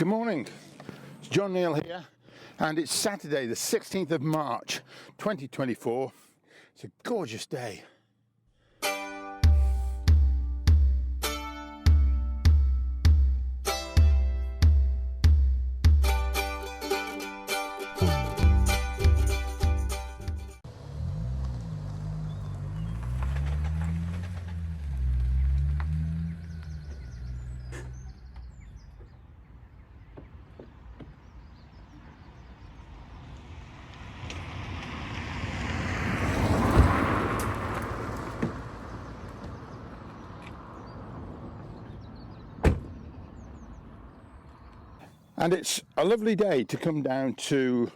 Good morning, it's John Neal here, and it's Saturday the 16th of March 2024. It's a gorgeous day. And it's a lovely day to come down to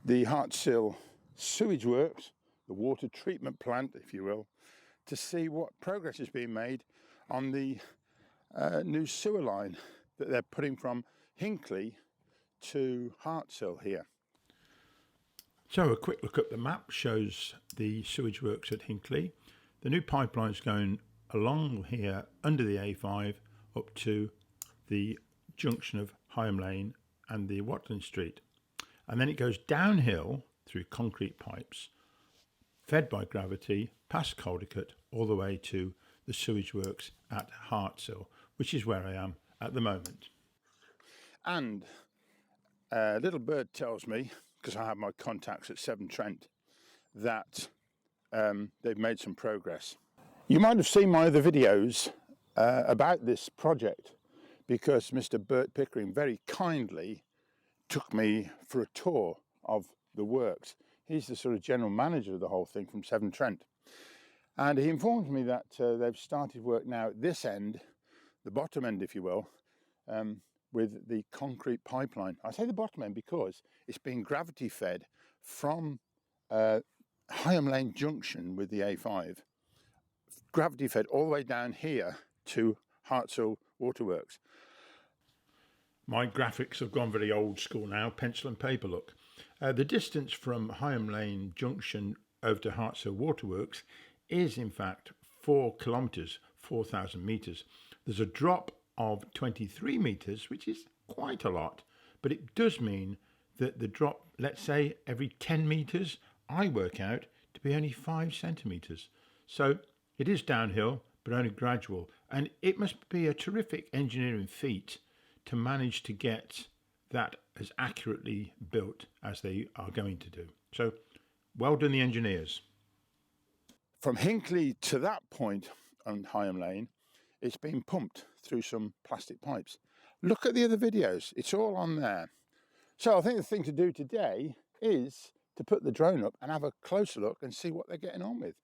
the Hartshill sewage works, the water treatment plant, if you will, to see what progress is being made on the new sewer line that they're putting from Hinckley to Hartshill here. So a quick look at the map shows the sewage works at Hinckley. The new pipeline's going along here under the A5 up to the junction of Higham Lane and the Watling Street, and then it goes downhill through concrete pipes fed by gravity past Caldicot all the way to the sewage works at Hartshill, which is where I am at the moment. And a little bird tells me, because I have my contacts at Severn Trent, that they've made some progress. You might have seen my other videos about this project, because Mr. Bert Pickering very kindly took me for a tour of the works. He's the sort of general manager of the whole thing from Severn Trent. And he informed me that they've started work now at this end, the bottom end, if you will, with the concrete pipeline. I say the bottom end because it's being gravity fed from Higham Lane Junction with the A5, gravity fed all the way down here to Hartshill Waterworks. My graphics have gone very old school now, pencil and paper look. The distance from Higham Lane Junction over to Hartshill Waterworks is in fact 4 kilometres, 4,000 metres. There's a drop of 23 metres, which is quite a lot, but it does mean that the drop, let's say every 10 metres, I work out to be only 5 centimetres. So it is downhill, but only gradual, and it must be a terrific engineering feat to manage to get that as accurately built as they are going to do. So well done the engineers. From Hinckley to that point on Higham Lane, it's been pumped through some plastic pipes. Look at the other videos, it's all on there. So I think the thing to do today is to put the drone up and have a closer look and see what they're getting on with.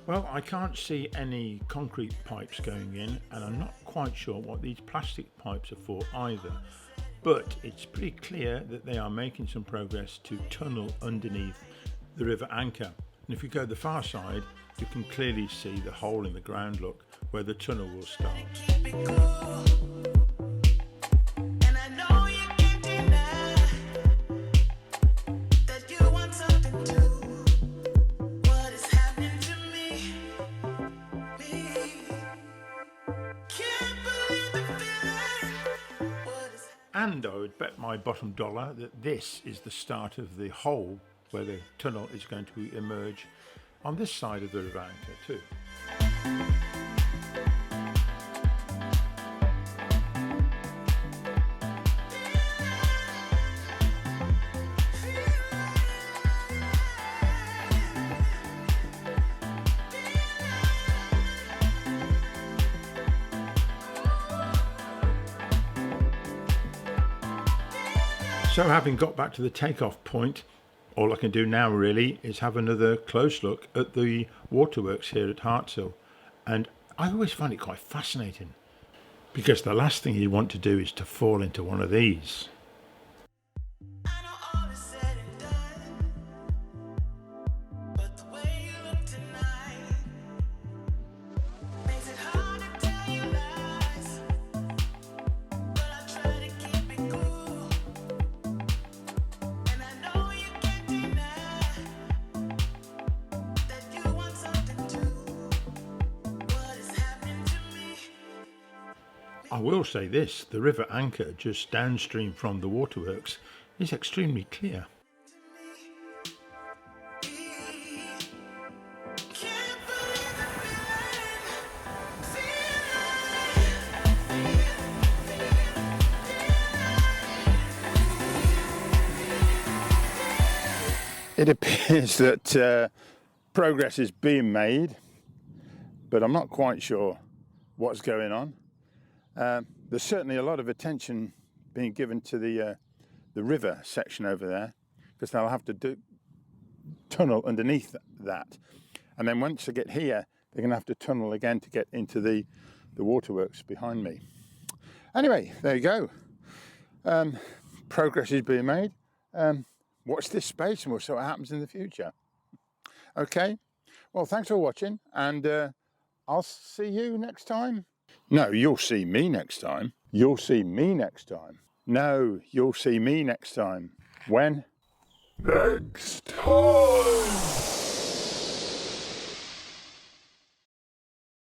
Well, I can't see any concrete pipes going in, and I'm not quite sure what these plastic pipes are for either. But it's pretty clear that they are making some progress to tunnel underneath the River Anchor. And if you go the far side, you can clearly see the hole in the ground, look, where the tunnel will start. And I would bet my bottom dollar that this is the start of the hole where the tunnel is going to emerge on this side of the River Anchor too. So having got back to the takeoff point, all I can do now really is have another close look at the waterworks here at Hartshill. And I always find it quite fascinating, because the last thing you want to do is to fall into one of these. I will say this, the River Anchor just downstream from the waterworks is extremely clear. It appears that progress is being made, but I'm not quite sure what's going on. There's certainly a lot of attention being given to the river section over there, because they'll have to tunnel underneath that, and then once they get here, they're going to have to tunnel again to get into the waterworks behind me. Anyway, there you go. Progress is being made. Watch this space and we'll see what happens in the future. Okay, well, thanks for watching, and I'll see you next time. No, you'll see me next time. You'll see me next time. No, you'll see me next time. When? Next time!